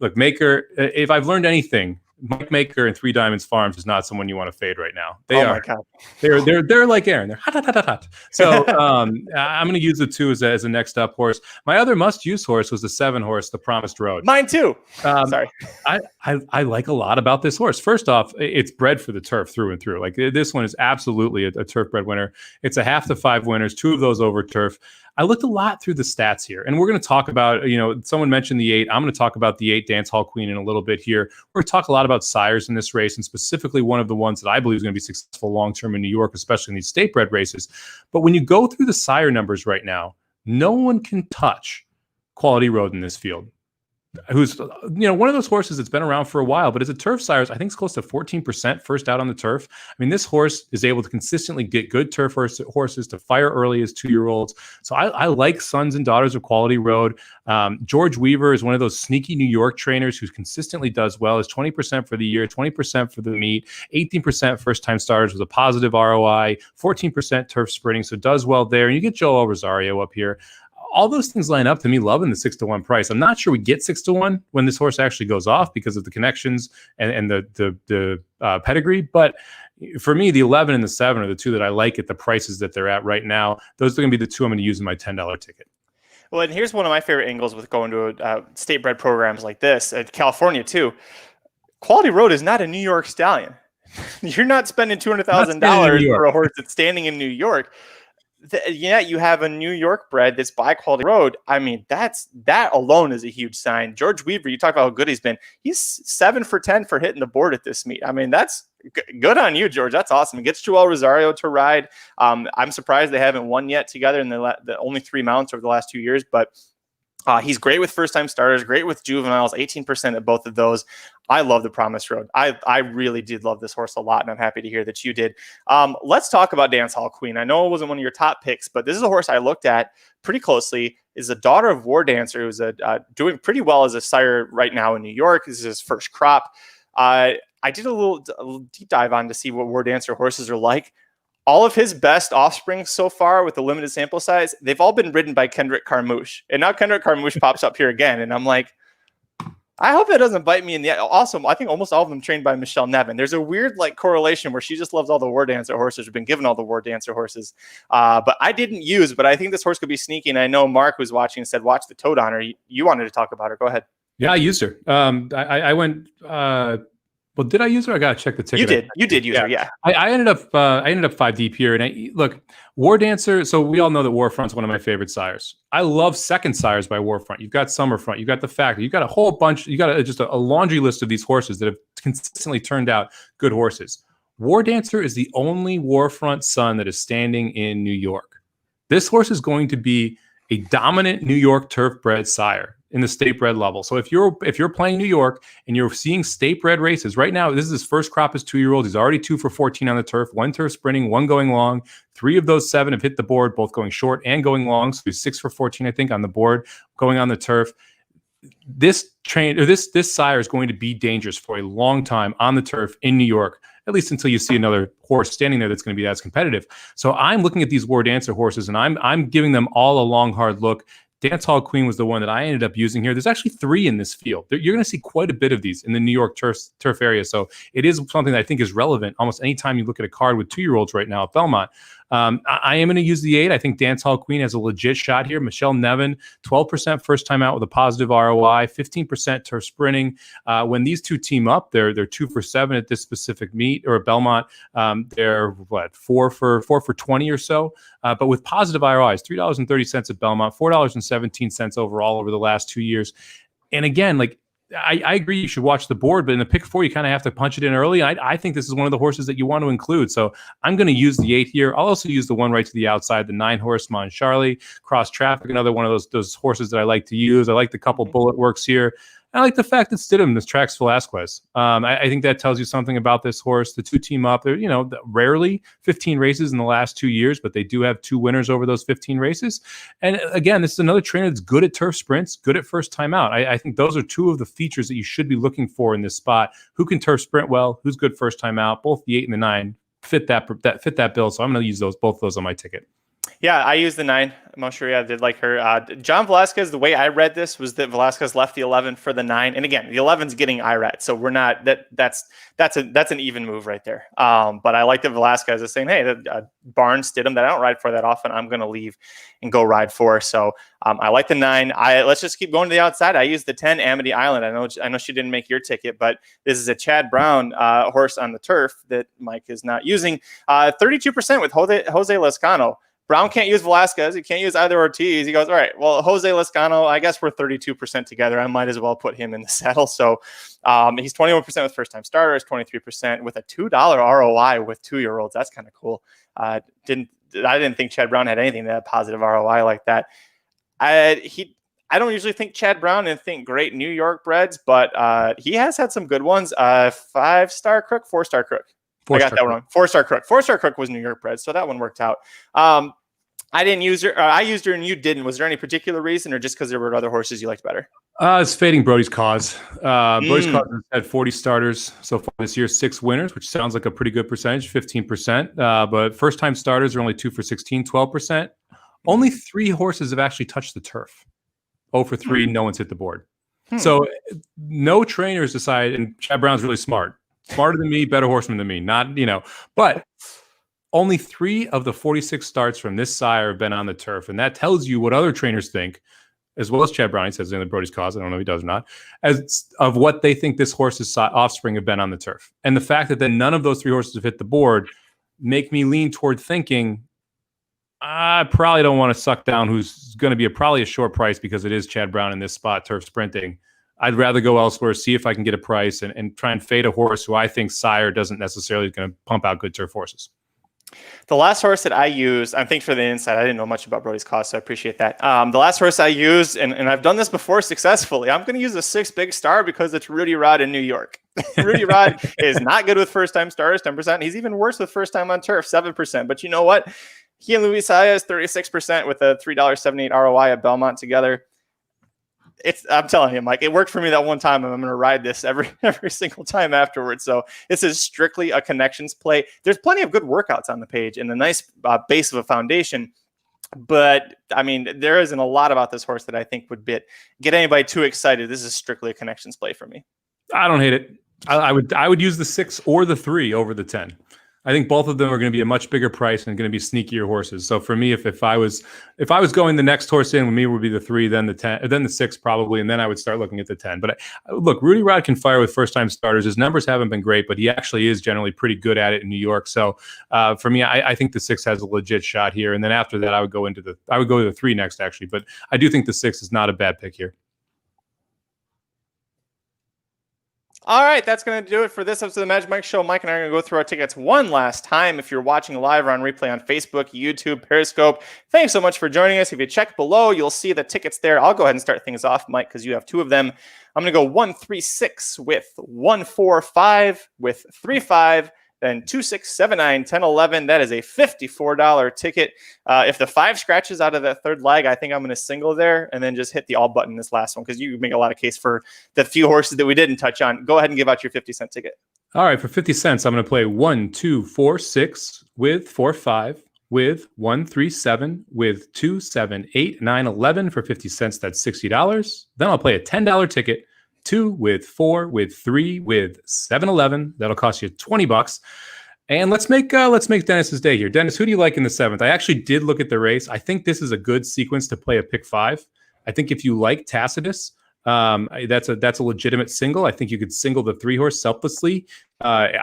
look, Maker, if I've learned anything, Mike Maker and 3 Diamonds Farms is not someone you want to fade right now. My God. They're like Aaron. They're hot. So I'm going to use the 2 as a next up horse. My other must-use horse was the 7 horse, The Promised Road. Mine too. Sorry. I like a lot about this horse. First off, it's bred for the turf through and through. Like, this one is absolutely a turf bred winner. It's a 1/2 to 5 winners, 2 of those over turf. I looked a lot through the stats here, and we're going to talk about, someone mentioned the 8. I'm going to talk about the 8 Dance Hall Queen in a little bit here. We're going to talk a lot about sires in this race, and specifically one of the ones that I believe is going to be successful long-term in New York, especially in these state bred races. But when you go through the sire numbers right now, no one can touch Quality Road in this field. who's one of those horses that's been around for a while, but as a turf sire, I think it's close to 14% first out on the turf. I mean, this horse is able to consistently get good turf horses to fire early as 2-year-olds. So I like Sons and Daughters of Quality Road. George Weaver is one of those sneaky New York trainers who consistently does well. Is 20% for the year, 20% for the meet, 18% first time starters with a positive ROI, 14% turf sprinting, so does well there. And you get Joel Rosario up here. All those things line up to me loving the 6-1 price. I'm not sure we get 6-1 when this horse actually goes off because of the connections and the pedigree. But for me, the 11 and the 7 are the two that I like at the prices that they're at right now. Those are going to be the two I'm going to use in my $10 ticket. Well, and here's one of my favorite angles with going to state bred programs like this, California too. Quality Road is not a New York stallion. You're not spending $200,000 for a horse that's standing in New York. You have a New York bred that's by Quality Road. I mean, that alone is a huge sign. George Weaver, you talk about how good he's been. He's 7 for 10 for hitting the board at this meet. I mean, that's good on you, George. That's awesome. It gets Joel Rosario to ride. I'm surprised they haven't won yet together in the only 3 mounts over the last 2 years, but he's great with first-time starters, great with juveniles, 18% at both of those. I love the Promise Road. I really did love this horse a lot, and I'm happy to hear that you did. Let's talk about Dance Hall Queen. I know it wasn't one of your top picks, but this is a horse I looked at pretty closely. Is a daughter of War Dancer, who's doing pretty well as a sire right now in New York. This is his first crop. I did a little deep dive on to see what War Dancer horses are like. All of his best offspring so far with the limited sample size, they've all been ridden by Kendrick Carmouche. And now Kendrick Carmouche pops up here again. And I'm like, I hope that doesn't bite me in the eye. Also, I think almost all of them trained by Michelle Nevin. There's a weird correlation where she just loves all the War Dancer horses, or been given all the War Dancer horses. But I didn't use, but I think this horse could be sneaky. And I know Mark was watching and said, watch the Toad on her. You wanted to talk about her. Go ahead. Yeah, I used her. I went... Well, did I use her? I gotta check the ticket. You did use her, yeah. I ended up 5 deep here, and look, War Dancer. So we all know that Warfront's one of my favorite sires. I love second sires by Warfront. You've got Summerfront, you've got the Factor, you've got a whole bunch. You got just a laundry list of these horses that have consistently turned out good horses. War Dancer is the only Warfront son that is standing in New York. This horse is going to be a dominant New York turf bred sire in the state bred level. So if you're playing New York and you're seeing state bred races right now, this is his first crop as 2-year-old. He's already 2 for 14 on the turf, 1 turf sprinting, 1 going long. 3 of those 7 have hit the board, both going short and going long. So he's 6 for 14, I think, on the board, going on the turf. This sire is going to be dangerous for a long time on the turf in New York, at least until you see another horse standing there that's going to be as competitive. So I'm looking at these War Dancer horses, and I'm giving them all a long, hard look. Dance Hall Queen was the one that I ended up using here. There's actually 3 in this field. You're going to see quite a bit of these in the New York turf area. So it is something that I think is relevant almost anytime you look at a card with 2-year-olds right now at Belmont. I am going to use the 8. I think Dance Hall Queen has a legit shot here. Michelle Nevin, 12% first time out with a positive ROI, 15% turf sprinting. When these two team up, they're 2 for 7 at this specific meet, or at Belmont. They're 4 for 20 or so. But with positive ROIs, $3.30 at Belmont, $4.17 overall over the last 2 years. And again, I agree you should watch the board, but in the pick 4, you kind of have to punch it in early. I think this is one of the horses that you want to include. So I'm going to use the 8 here. I'll also use the one right to the outside, the 9 horse Mon Charlie, Cross Traffic, another one of those horses that I like to use. I like the couple bullet works here. I like the fact that Stidham this tracks Velasquez. I think that tells you something about this horse. The 2 team up. They're rarely 15 races in the last 2 years, but they do have 2 winners over those 15 races. And again, this is another trainer that's good at turf sprints, good at first time out. I think those are 2 of the features that you should be looking for in this spot. Who can turf sprint well? Who's good first time out? Both the 8 and the 9 fit that bill. So I'm going to use both of those on my ticket. Yeah, I used the 9. I'm sure I did like her. John Velasquez, the way I read this was that Velasquez left the 11 for the 9. And again, the 11's getting IRAT, so we're not that's an even move right there. But I like that Velasquez is saying, hey, Barnes Stidham that I don't ride for that often, I'm going to leave and go ride for. So I like the 9. Let's just keep going to the outside. I used the 10 Amity Island. I know she didn't make your ticket, but this is a Chad Brown horse on the turf that Mike is not using. 32% with Jose Lescano. Brown can't use Velasquez. He can't use either Ortiz. He goes, all right, well, Jose Lescano, I guess we're 32% together. I might as well put him in the saddle. So he's 21% with first-time starters, 23% with a $2 ROI with 2-year-olds. That's kind of cool. I didn't think Chad Brown had anything that had positive ROI like that. I I don't usually think Chad Brown and think great New York breds, but he has had some good ones. 5-star crook, 4-star crook. I got that wrong. 4-star crook. 4-star crook was New York bred, so that one worked out. I didn't use her. I used her and you didn't. Was there any particular reason, or just because there were other horses you liked better? It's fading Brody's Cause. Brody's Cause has had 40 starters so far this year, 6 winners, which sounds like a pretty good percentage, 15%. But first-time starters are only 2 for 16, 12%. Only 3 horses have actually touched the turf. 0 for 3, no one's hit the board. So no trainers decide, and Chad Brown's really smart. Smarter than me, better horseman than me. Not, but only 3 of the 46 starts from this sire have been on the turf. And that tells you what other trainers think, as well as Chad Brown, he says in the Brody's Cause, I don't know if he does or not, as of what they think this horse's offspring have been on the turf. And the fact that then none of those 3 horses have hit the board make me lean toward thinking, I probably don't want to suck down who's going to be probably a short price because it is Chad Brown in this spot, turf sprinting. I'd rather go elsewhere, see if I can get a price and try and fade a horse who I think sire doesn't necessarily going to pump out good turf horses. The last horse that I used, I'm thanks for the insight. I didn't know much about Brody's Cause, so I appreciate that. The last horse I used, and I've done this before successfully, I'm going to use a 6 big star because it's Rudy Rod in New York. Rudy Rod is not good with first-time starters, 10%. He's even worse with first-time on turf, 7%. But you know what? He and Luis Saez, 36% with a $3.78 ROI at Belmont together. I'm telling you, Mike, it worked for me that one time, and I'm going to ride this every single time afterwards. So this is strictly a connections play. There's plenty of good workouts on the page and a nice base of a foundation. But, I mean, there isn't a lot about this horse that I think would get anybody too excited. This is strictly a connections play for me. I don't hate it. I would use the 6 or the 3 over the 10. I think both of them are going to be a much bigger price and going to be sneakier horses. So for me, if I was going the next horse in, with me would be the 3, then the 10, then the 6 probably, and then I would start looking at the 10. But look, Rudy Rod can fire with first-time starters. His numbers haven't been great, but he actually is generally pretty good at it in New York. So for me, I think the 6 has a legit shot here. And then after that, I would go to the 3 next, actually. But I do think the 6 is not a bad pick here. All right, that's going to do it for this episode of the Magic Mike Show. Mike and I are going to go through our tickets one last time. If you're watching live or on replay on Facebook, YouTube, Periscope, thanks so much for joining us. If you check below, you'll see the tickets there. I'll go ahead and start things off, Mike, because you have 2 of them. I'm going to go 1-3-6 with 1-4-5 with 3-5. Then 2, 6, 7, 9, 10, 11. That is a $54 ticket. If the 5 scratches out of that third leg, I think I'm going to single there and then just hit the all button this last one because you make a lot of case for the few horses that we didn't touch on. Go ahead and give out your 50-cent ticket. All right, for 50 cents, I'm going to play 1, 2, 4, 6 with 4, 5 with 1, 3, 7 with 2, 7, 8, 9, 11 for 50 cents. That's $60. Then I'll play a $10 ticket. 2 with 4 with 3 with 7, 11. That'll cost you $20. And let's make Dennis's day here. Dennis, who do you like in the 7th? I actually did look at the race. I think this is a good sequence to play a pick 5. I think if you like Tacitus, that's a legitimate single. I think you could single the 3-horse selflessly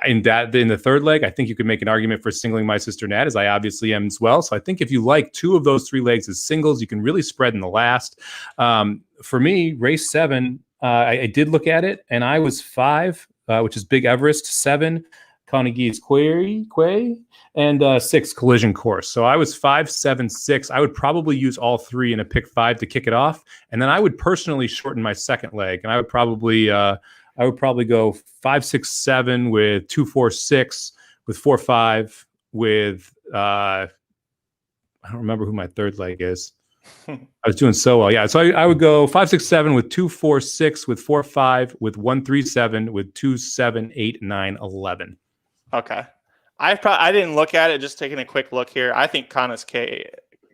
in the third leg. I think you could make an argument for singling my Sister Nat, as I obviously am as well. So I think if you like 2 of those 3 legs as singles, you can really spread in the last. For me, race 7. I did look at it, and I was 5, which is Big Everest, 7, Carnegie's Quay, and 6, Collision Course. So I was 5, 7, 6. I would probably use all 3 in a pick 5 to kick it off, and then I would personally shorten my second leg, and I would probably go 5, 6, 7 with 2, 4, 6 with 4, 5 with I don't remember who my third leg is. I was doing so well. Yeah. So I would go 5, 6, 7 with 2, 4, 6 with 4, 5 with 1, 3, 7 with 2, 7, 8, 9, 11. Okay. I didn't look at it, just taking a quick look here. I think Connors K.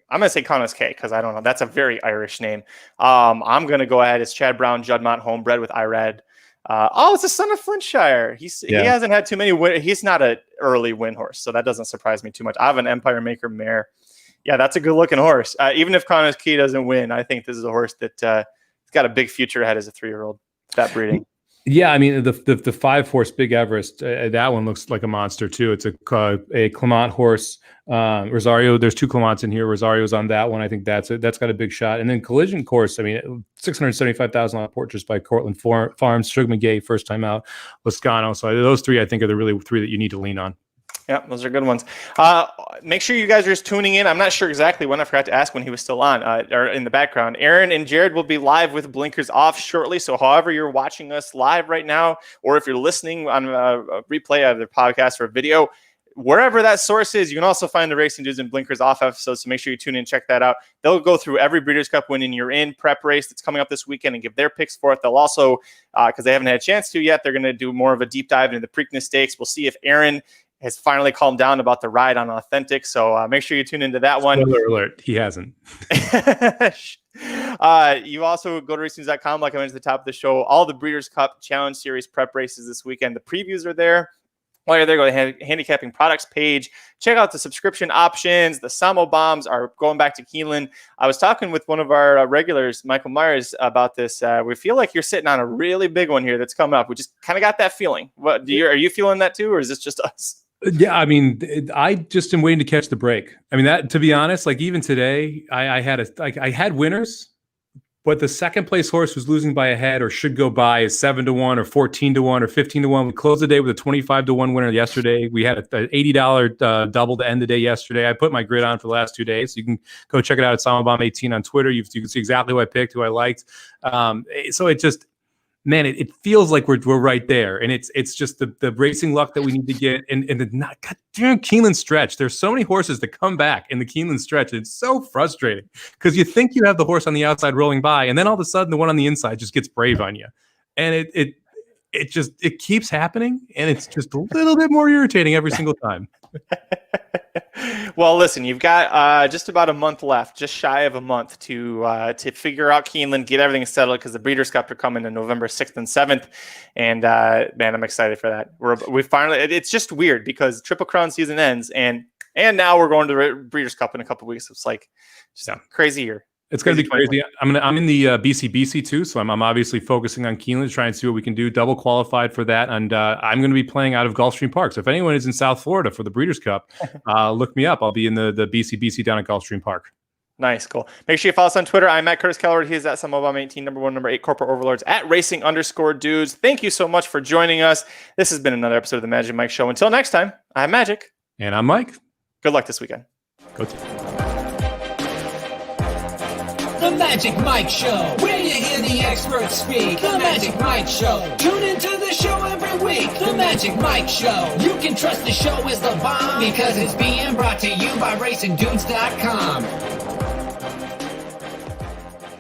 I'm going to say Connors K because I don't know. That's a very Irish name. I'm going to go ahead. It's Chad Brown, Juddmonte, homebred with Irad. It's the son of Flintshire. He hasn't had too many he's not an early win horse, so that doesn't surprise me too much. I have an Empire Maker mare. Yeah, that's a good-looking horse. Even if Connors Key doesn't win, I think this is a horse that has got a big future ahead as a 3-year-old. That breeding. Yeah, I mean the 5-horse Big Everest. That one looks like a monster too. It's a Clement horse. Rosario. There's 2 Clements in here. Rosario's on that one. I think that's got a big shot. And then Collision Course. I mean, $675,000 purchase by Cortland Farms. Shug McGay, first time out. Lascano. So those 3, I think, are the really 3 that you need to lean on. Yeah, those are good ones. Make sure you guys are just tuning in. I'm not sure exactly when. I forgot to ask when he was still on or in the background. Aaron and Jared will be live with Blinkers Off shortly. So however you're watching us live right now, or if you're listening on a replay of the podcast or video, wherever that source is, you can also find the Racing Dudes and Blinkers Off episodes. So make sure you tune in and check that out. They'll go through every Breeders' Cup win you're in prep race that's coming up this weekend and give their picks for it. They'll also, because they haven't had a chance to yet, they're going to do more of a deep dive into the Preakness Stakes. We'll see if Aaron has finally calmed down about the ride on Authentic. So make sure you tune into that one. Spoiler alert, he hasn't. You also go to racenews.com, like I mentioned at the top of the show. All the Breeders' Cup Challenge Series prep races this weekend. The previews are there. While you're there, go to the handicapping products page. Check out the subscription options. The Samo bombs are going back to Keeneland. I was talking with one of our regulars, Michael Myers, about this. We feel like you're sitting on a really big one here that's coming up. We just kind of got that feeling. Are you feeling that too, or is this just us? Yeah, I mean, I just am waiting to catch the break. I mean, that, to be honest, like even today, I had winners, but the second place horse was losing by a head or should go by is 7-1 or 14-1 or 15-1. We closed the day with a 25-1 winner yesterday. We had an $80 double to end the day yesterday. I put my grid on for the last 2 days. So you can go check it out at SamaBomb18 on Twitter. You can see exactly who I picked, who I liked. So it just, man, it feels like we're right there, and it's just the racing luck that we need to get, and the not goddamn Keeneland stretch. There's so many horses that come back in the Keeneland stretch. And it's so frustrating because you think you have the horse on the outside rolling by, and then all of a sudden the one on the inside just gets brave on you, and it keeps happening, and it's just a little bit more irritating every single time. Well, listen, you've got just about a month left, just shy of a month to figure out Keeneland, get everything settled, because the Breeders' Cup are coming in November 6th and 7th. And man, I'm excited for that. We finally, it's just weird because Triple Crown season ends, and now we're going to the Breeders' Cup in a couple of weeks. It's like just a crazy year. It's going to be crazy. I'm in the BCBC too, so I'm obviously focusing on Keeneland, trying to see what we can do. Double qualified for that, and I'm going to be playing out of Gulfstream Park. So if anyone is in South Florida for the Breeders' Cup, look me up. I'll be in the BCBC down at Gulfstream Park. Nice, cool. Make sure you follow us on Twitter. I'm at Curtis Keller. He's at SamaBomb18, number 1, number 8, Corporate Overlords, at Racing_Dudes. Thank you so much for joining us. This has been another episode of the Magic Mike Show. Until next time, I'm Magic. And I'm Mike. Good luck this weekend. Go team. The Magic Mike Show, where you hear the experts speak. The Magic Mike Show. Tune into the show every week. The Magic Mike Show. You can trust the show is the bomb because it's being brought to you by RacingDudes.com.